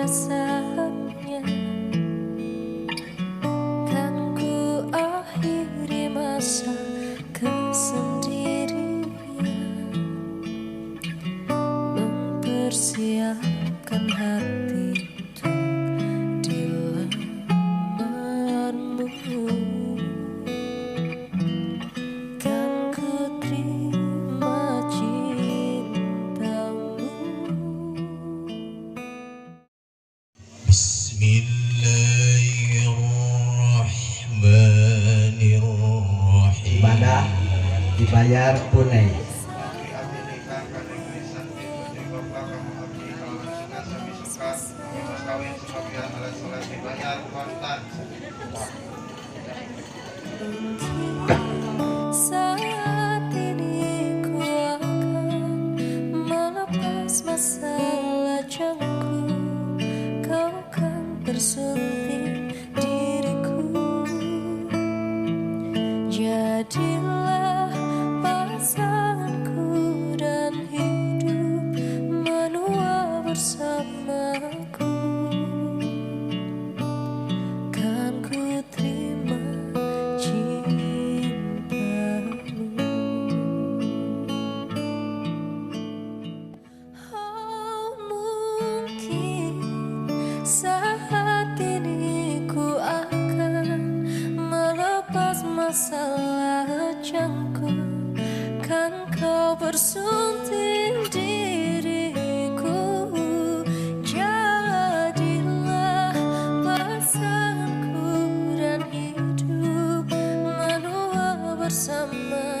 saatnya kan ku akhiri masa kesendirian, mempersiapkan hati untuk dilamarmu. Kan ku terima cintamu. Bismillahirrahmanirrahim. Ibadah dibayar tunai. Saat ini ku akan melepas masa lajangku, kau kan bersunting diriku. Jadilah pasanganku dan hidup menua bersamaku. Kan ku terima cintamu. Oh, mungkin saat ini ku akan melepas masalah lajangku, kan kau bersunting diriku. Jadilah pasanganku dan hidup menua bersama.